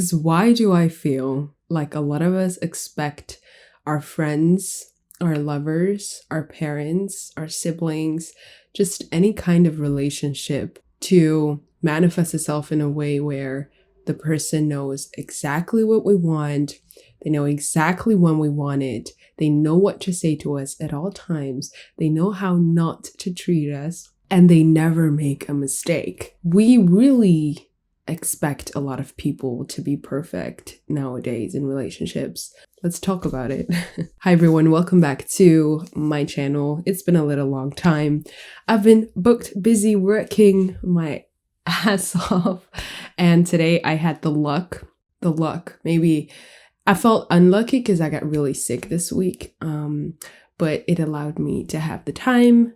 Because why do I feel like a lot of us expect our friends, our lovers, our parents, our siblings, just any kind of relationship to manifest itself in a way where the person knows exactly what we want, they know exactly when we want it, they know what to say to us at all times, they know how not to treat us, and they never make a mistake. We really expect a lot of people to be perfect nowadays in relationships. Let's talk about it. Hi everyone, welcome back to my channel. It's been a little long time. I've been booked, busy, working my ass off, and today I had the luck, maybe I felt unlucky because I got really sick this week, but it allowed me to have the time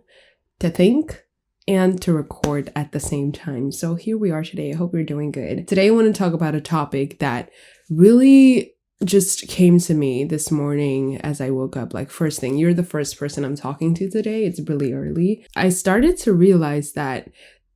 to think and to record at the same time. So here we are today. I hope you're doing good. Today I want to talk about a topic that really just came to me this morning as I woke up. Like, first thing, you're the first person I'm talking to today. It's really early. I started to realize that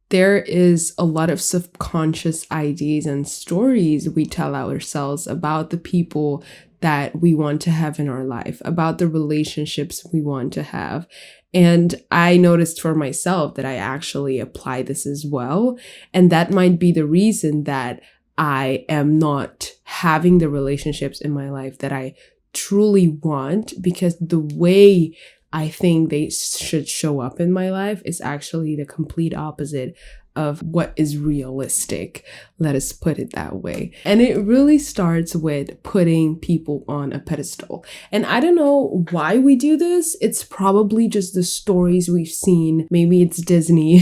there is a lot of subconscious ideas and stories we tell ourselves about the people that we want to have in our life, about the relationships we want to have. And I noticed for myself that I actually apply this as well. And that might be the reason that I am not having the relationships in my life that I truly want, because the way I think they should show up in my life is actually the complete opposite of what is realistic. Let us put it that way. And it really starts with putting people on a pedestal. And I don't know why we do this. It's probably just the stories we've seen. Maybe it's Disney.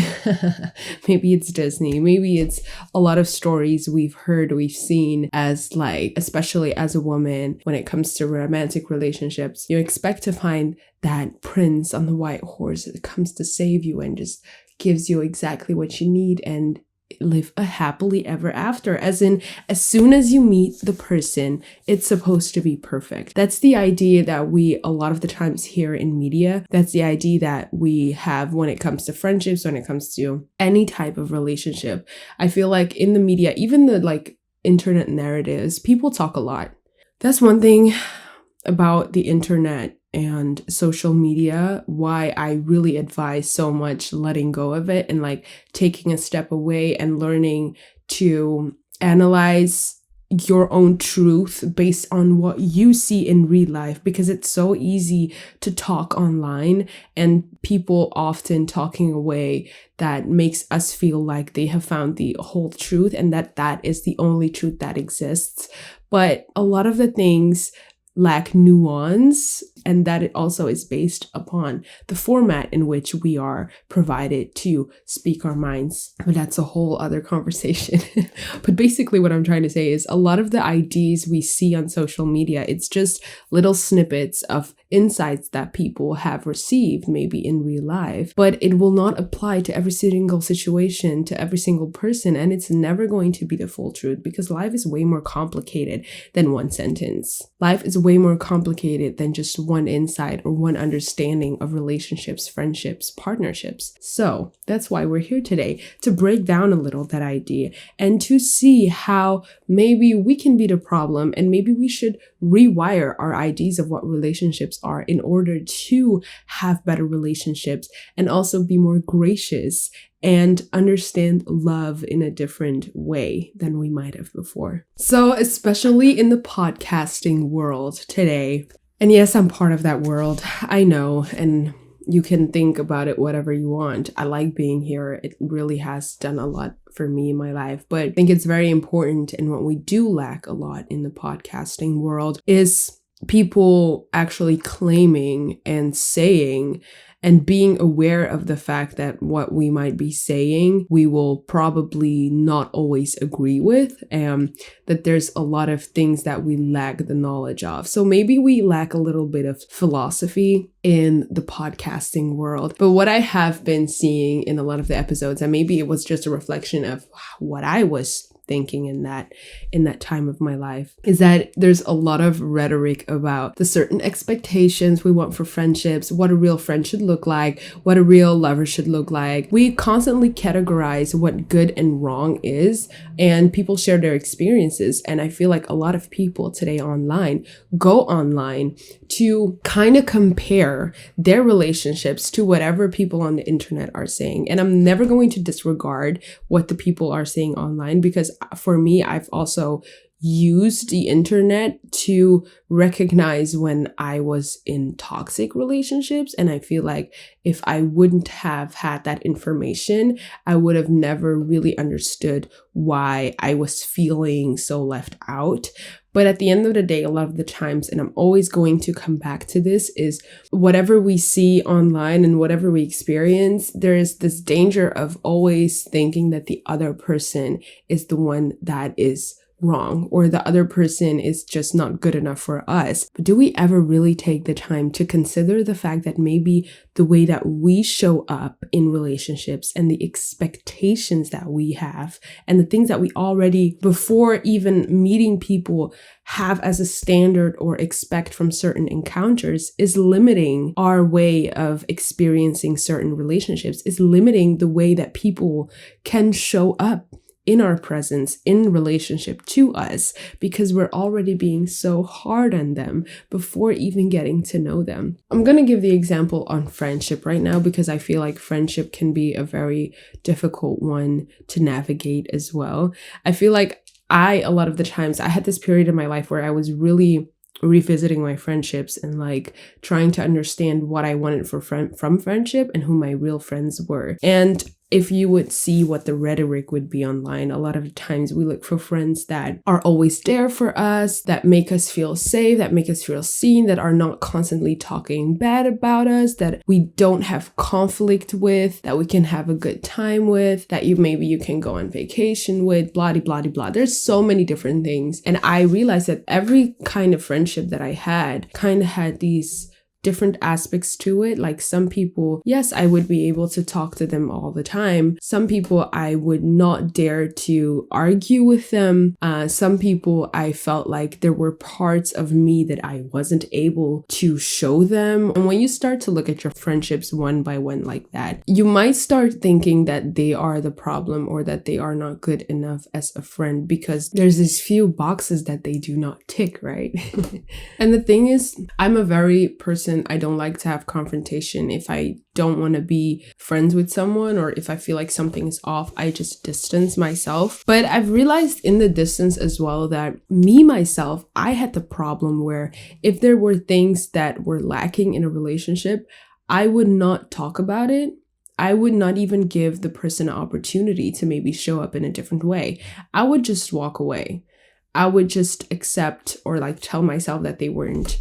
Maybe it's a lot of stories we've heard, we've seen, as like, especially as a woman, when it comes to romantic relationships, you expect to find that prince on the white horse that comes to save you and just gives you exactly what you need and live a happily ever after. As in, as soon as you meet the person, it's supposed to be perfect. That's the idea that we a lot of the times hear in media. That's the idea that we have when it comes to friendships, when it comes to any type of relationship. I feel like in the media, even the like internet narratives, people talk a lot. That's one thing about the internet and social media, why I really advise so much letting go of it and like taking a step away and learning to analyze your own truth based on what you see in real life, because it's so easy to talk online and people often talking away that makes us feel like they have found the whole truth and that is the only truth that exists. But a lot of the things lack nuance, and that it also is based upon the format in which we are provided to speak our minds. But that's a whole other conversation. But basically what I'm trying to say is a lot of the ideas we see on social media, it's just little snippets of insights that people have received maybe in real life, but it will not apply to every single situation, to every single person, and it's never going to be the full truth, because life is way more complicated than one sentence. Life is way more complicated than just one insight or one understanding of relationships, friendships, partnerships. So that's why we're here today, to break down a little that idea and to see how maybe we can be the problem, and maybe we should rewire our ideas of what relationships are in order to have better relationships and also be more gracious and understand love in a different way than we might have before. So especially in the podcasting world today, and yes, I'm part of that world, I know, and you can think about it whatever you want. I like being here. It really has done a lot for me in my life, but I think it's very important, and what we do lack a lot in the podcasting world is people actually claiming and saying and being aware of the fact that what we might be saying, we will probably not always agree with, and that there's a lot of things that we lack the knowledge of. So maybe we lack a little bit of philosophy in the podcasting world. But what I have been seeing in a lot of the episodes, and maybe it was just a reflection of what I was thinking in that time of my life, is that there's a lot of rhetoric about the certain expectations we want for friendships, what a real friend should look like, what a real lover should look like. We constantly categorize what good and wrong is, and people share their experiences. And I feel like a lot of people today online go online to kind of compare their relationships to whatever people on the internet are saying. And I'm never going to disregard what the people are saying online, because for me, I've also used the internet to recognize when I was in toxic relationships. And I feel like if I wouldn't have had that information, I would have never really understood why I was feeling so left out. But at the end of the day, a lot of the times, and I'm always going to come back to this, is whatever we see online and whatever we experience, there is this danger of always thinking that the other person is the one that is wrong, or the other person is just not good enough for us. But do we ever really take the time to consider the fact that maybe the way that we show up in relationships and the expectations that we have and the things that we already, before even meeting people, have as a standard or expect from certain encounters is limiting our way of experiencing certain relationships, is limiting the way that people can show up in our presence, in relationship to us, because we're already being so hard on them before even getting to know them. I'm going to give the example on friendship right now, because I feel like friendship can be a very difficult one to navigate as well. I feel like a lot of the times, I had this period in my life where I was really revisiting my friendships and like trying to understand what I wanted from friendship and who my real friends were. And if you would see what the rhetoric would be online, a lot of times we look for friends that are always there for us, that make us feel safe, that make us feel seen, that are not constantly talking bad about us, that we don't have conflict with, that we can have a good time with, that maybe you can go on vacation with, blah, blah, blah, blah. There's so many different things. And I realized that every kind of friendship that I had kind of had these different aspects to it. Like some people, yes, I would be able to talk to them all the time. Some people, I would not dare to argue with them. Some people, I felt like there were parts of me that I wasn't able to show them. And when you start to look at your friendships one by one like that, you might start thinking that they are the problem or that they are not good enough as a friend, because there's these few boxes that they do not tick, right? And the thing is, I'm a very person, I don't like to have confrontation. If I don't want to be friends with someone, or if I feel like something is off, I just distance myself. But I've realized in the distance as well that myself, I had the problem where if there were things that were lacking in a relationship, I would not talk about it. I would not even give the person an opportunity to maybe show up in a different way. I would just walk away. I would just accept or like tell myself that they weren't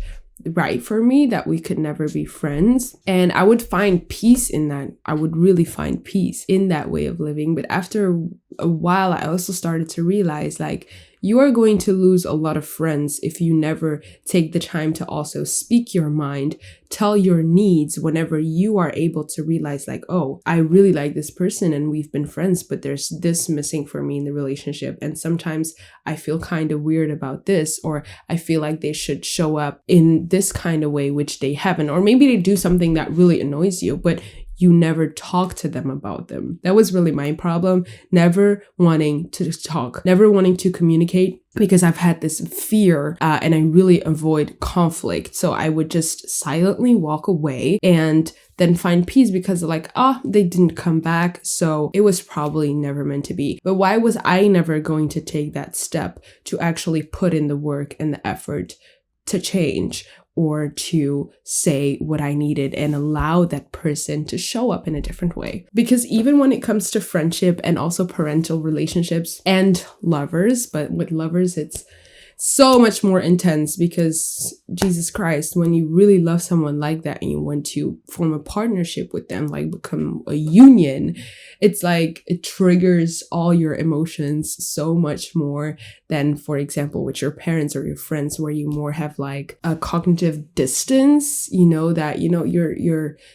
right for me, that we could never be friends. And I would find peace in that. I would really find peace in that way of living. But after a while, I also started to realize like, you are going to lose a lot of friends if you never take the time to also speak your mind, tell your needs whenever you are able to realize like, oh, I really like this person and we've been friends, but there's this missing for me in the relationship. And sometimes I feel kind of weird about this, or I feel like they should show up in this kind of way, which they haven't, or maybe they do something that really annoys you, but you never talk to them about them. That was really my problem. Never wanting to talk, never wanting to communicate, because I've had this fear and I really avoid conflict. So I would just silently walk away and then find peace, because like, they didn't come back. So it was probably never meant to be. But why was I never going to take that step to actually put in the work and the effort to change, or to say what I needed and allow that person to show up in a different way? Because even when it comes to friendship and also parental relationships and lovers, but with lovers, it's so much more intense, because Jesus Christ, when you really love someone like that and you want to form a partnership with them, like become a union, it's like it triggers all your emotions so much more than, for example, with your parents or your friends, where you more have like a cognitive distance, that,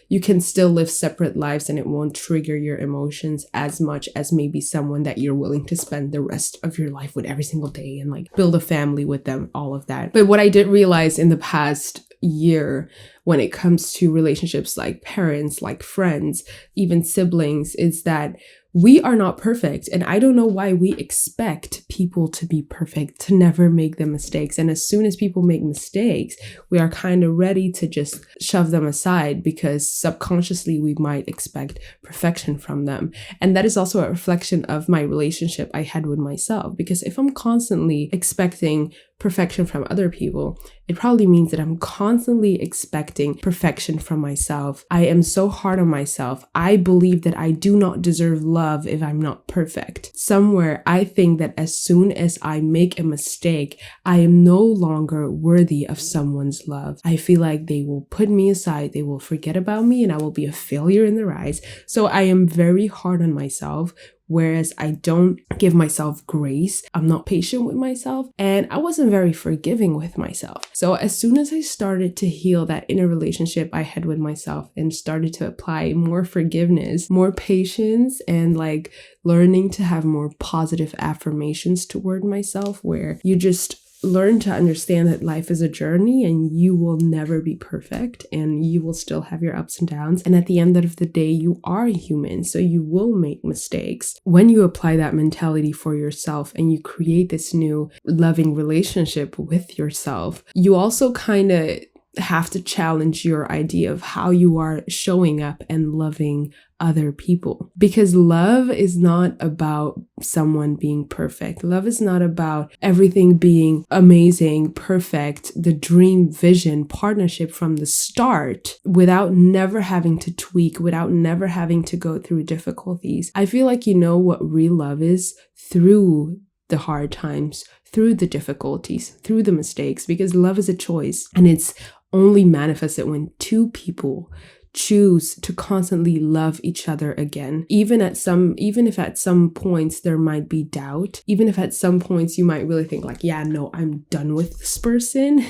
you can still live separate lives and it won't trigger your emotions as much as maybe someone that you're willing to spend the rest of your life with every single day and like build a family with them, all of that. But what I did realize in the past year when it comes to relationships like parents, like friends, even siblings, is that we are not perfect. And I don't know why we expect people to be perfect, to never make the mistakes. And as soon as people make mistakes, we are kind of ready to just shove them aside because subconsciously we might expect perfection from them. And that is also a reflection of my relationship I had with myself. Because if I'm constantly expecting perfection from other people, it probably means that I'm constantly expecting perfection from myself. I am so hard on myself. I believe that I do not deserve love if I'm not perfect. Somewhere, I think that as soon as I make a mistake, I am no longer worthy of someone's love. I feel like they will put me aside, they will forget about me, and I will be a failure in their eyes. So I am very hard on myself, whereas I don't give myself grace. I'm not patient with myself, and I wasn't very forgiving with myself. So as soon as I started to heal that inner relationship I had with myself and started to apply more forgiveness, more patience, and like learning to have more positive affirmations toward myself, where you just learn to understand that life is a journey and you will never be perfect and you will still have your ups and downs. And at the end of the day, you are human, so you will make mistakes. When you apply that mentality for yourself and you create this new loving relationship with yourself, you also kind of have to challenge your idea of how you are showing up and loving other people. Because love is not about someone being perfect. Love is not about everything being amazing, perfect, the dream vision, partnership from the start, without never having to tweak, without never having to go through difficulties. I feel like you know what real love is through the hard times, through the difficulties, through the mistakes, because love is a choice and it's only manifested when two people choose to constantly love each other again. Even if at some points there might be doubt, even if at some points you might really think like, yeah, no, I'm done with this person.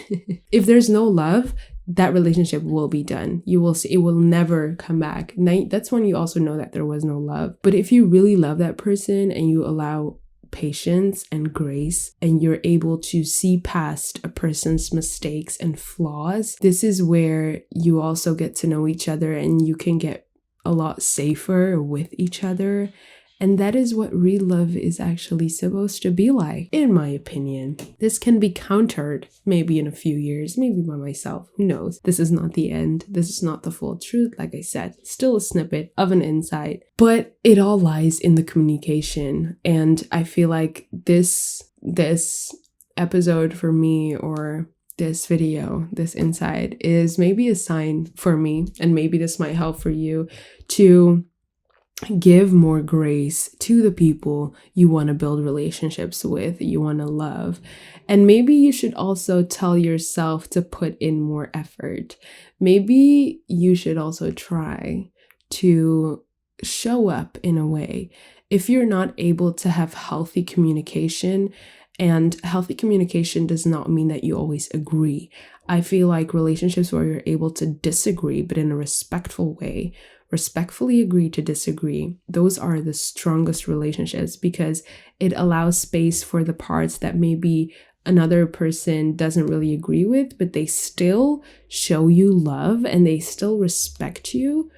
If there's no love, that relationship will be done. You will see, it will never come back. That's when you also know that there was no love. But if you really love that person and you allow patience and grace, and you're able to see past a person's mistakes and flaws, this is where you also get to know each other and you can get a lot safer with each other. And that is what real love is actually supposed to be like, in my opinion. This can be countered maybe in a few years, maybe by myself, who knows? This is not the end. This is not the full truth. Like I said, still a snippet of an insight, but it all lies in the communication. And I feel like this episode for me, or this video, this insight, is maybe a sign for me, and maybe this might help for you, to give more grace to the people you want to build relationships with, you want to love. And maybe you should also tell yourself to put in more effort. Maybe you should also try to show up in a way. If you're not able to have healthy communication, and healthy communication does not mean that you always agree. I feel like relationships where you're able to disagree, but in a respectful way, respectfully agree to disagree, those are the strongest relationships, because it allows space for the parts that maybe another person doesn't really agree with, but they still show you love and they still respect you.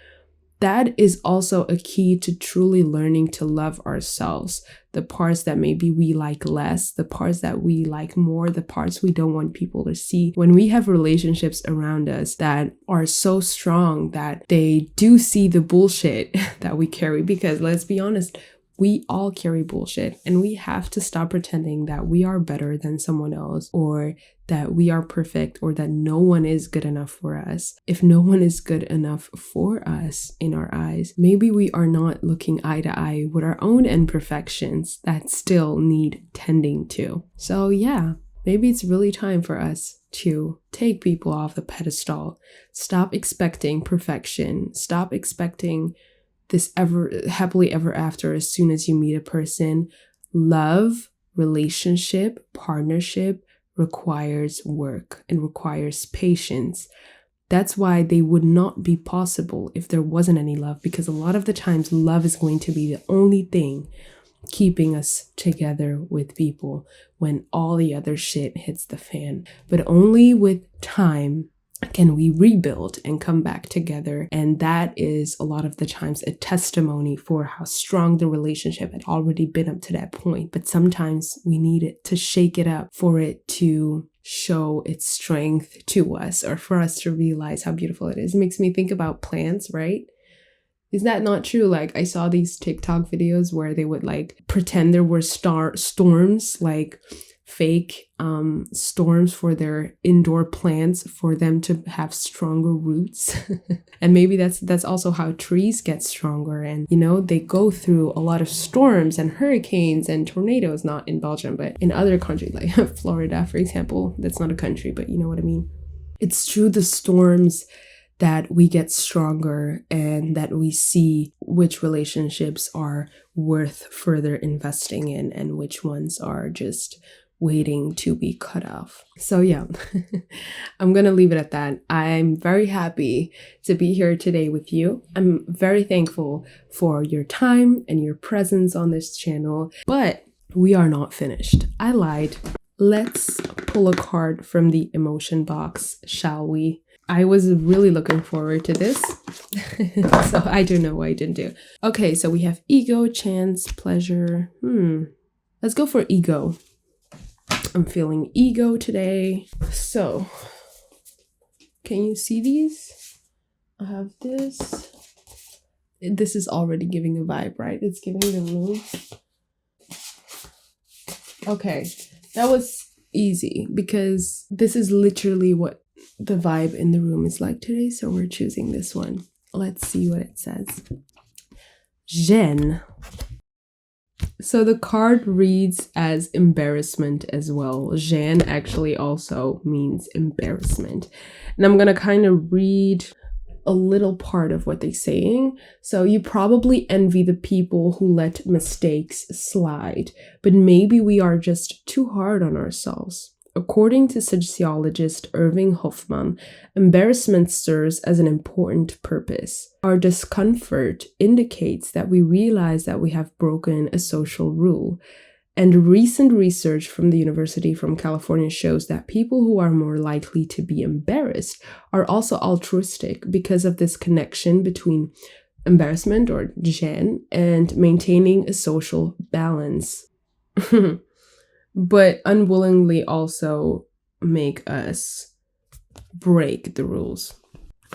That is also a key to truly learning to love ourselves. The parts that maybe we like less, the parts that we like more, the parts we don't want people to see. When we have relationships around us that are so strong that they do see the bullshit that we carry, because let's be honest, we all carry bullshit, and we have to stop pretending that we are better than someone else, or that we are perfect, or that no one is good enough for us. If no one is good enough for us in our eyes, maybe we are not looking eye to eye with our own imperfections that still need tending to. So yeah, maybe it's really time for us to take people off the pedestal. Stop expecting perfection. Stop expecting this ever happily ever after as soon as you meet a person. Love relationship, partnership requires work and requires patience. That's why they would not be possible if there wasn't any love, because a lot of the times love is going to be the only thing keeping us together with people when all the other shit hits the fan. But only with time can we rebuild and come back together. And that is a lot of the times a testimony for how strong the relationship had already been up to that point. But sometimes we need it to shake it up for it to show its strength to us, or for us to realize how beautiful it is. It makes me think about plants, right? Is that not true? Like, I saw these TikTok videos where they would like pretend there were storms, like fake storms for their indoor plants for them to have stronger roots. And maybe that's also how trees get stronger. And you know, they go through a lot of storms and hurricanes and tornadoes, not in Belgium, but in other countries like Florida, for example. That's not a country, but you know what I mean. It's through the storms that we get stronger and that we see which relationships are worth further investing in and which ones are just waiting to be cut off. So yeah, I'm gonna leave it at that. I'm very happy to be here today with you. I'm very thankful for your time and your presence on this channel, but we are not finished. I lied. Let's pull a card from the emotion box, shall we? I was really looking forward to this, so I don't know why I didn't do. Okay, so we have ego, chance, pleasure. Let's go for ego. I'm feeling ego today. So, can you see these? I have this. This is already giving a vibe, right? It's giving the room. Okay, that was easy because this is literally what the vibe in the room is like today. So we're choosing this one. Let's see what it says. Gêne. So the card reads as embarrassment as well. Gêne actually also means embarrassment. And I'm gonna kind of read a little part of what they're saying. So you probably envy the people who let mistakes slide, but maybe we are just too hard on ourselves. According to sociologist Irving Hoffman, embarrassment serves as an important purpose. Our discomfort indicates that we realize that we have broken a social rule. And recent research from the University from California shows that people who are more likely to be embarrassed are also altruistic because of this connection between embarrassment, or gêne, and maintaining a social balance. But unwillingly also make us break the rules.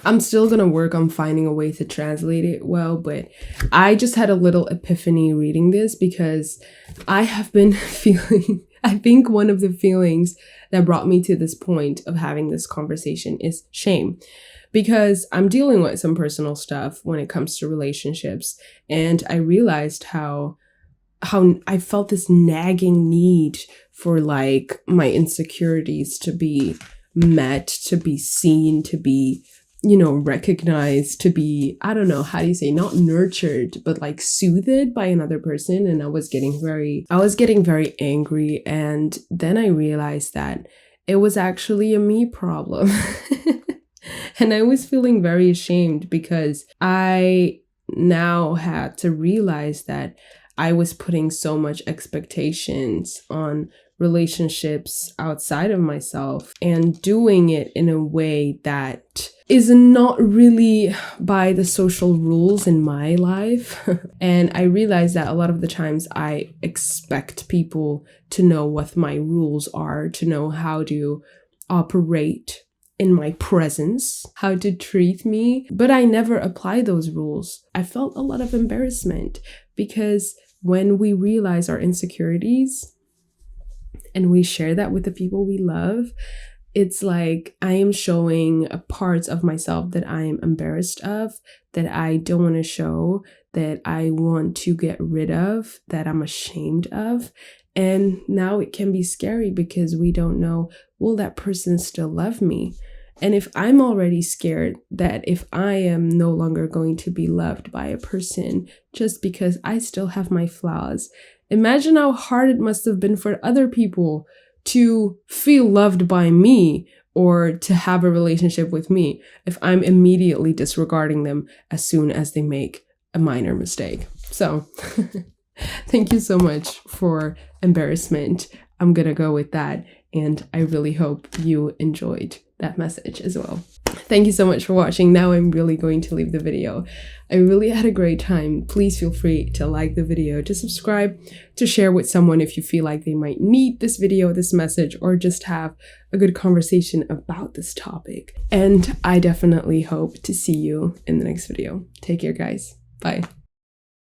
I'm still gonna work on finding a way to translate it well, but I just had a little epiphany reading this because I have been feeling, I think one of the feelings that brought me to this point of having this conversation is shame. Because I'm dealing with some personal stuff when it comes to relationships, and I realized how I felt this nagging need for like my insecurities to be met, to be seen, to be, you know, recognized, to be, I don't know, how do you say, not nurtured, but like soothed by another person. And I was getting very angry. And then I realized that it was actually a me problem. And I was feeling very ashamed because I now had to realize that I was putting so much expectations on relationships outside of myself and doing it in a way that is not really by the social rules in my life. And I realized that a lot of the times I expect people to know what my rules are, to know how to operate in my presence, how to treat me, but I never apply those rules. I felt a lot of embarrassment because when we realize our insecurities and we share that with the people we love, it's like I am showing parts of myself that I am embarrassed of, that I don't want to show, that I want to get rid of, that I'm ashamed of. And now it can be scary because we don't know, will that person still love me? And if I'm already scared that if I am no longer going to be loved by a person just because I still have my flaws Imagine how hard it must have been for other people to feel loved by me or to have a relationship with me if I'm immediately disregarding them as soon as they make a minor mistake. So thank you so much for embarrassment. I'm gonna go with that, and I really hope you enjoyed that message as well. Thank you so much for watching. Now I'm really going to leave the video. I really had a great time. Please feel free to like the video, to subscribe, to share with someone if you feel like they might need this video, this message, or just have a good conversation about this topic. And I definitely hope to see you in the next video. Take care, guys. Bye.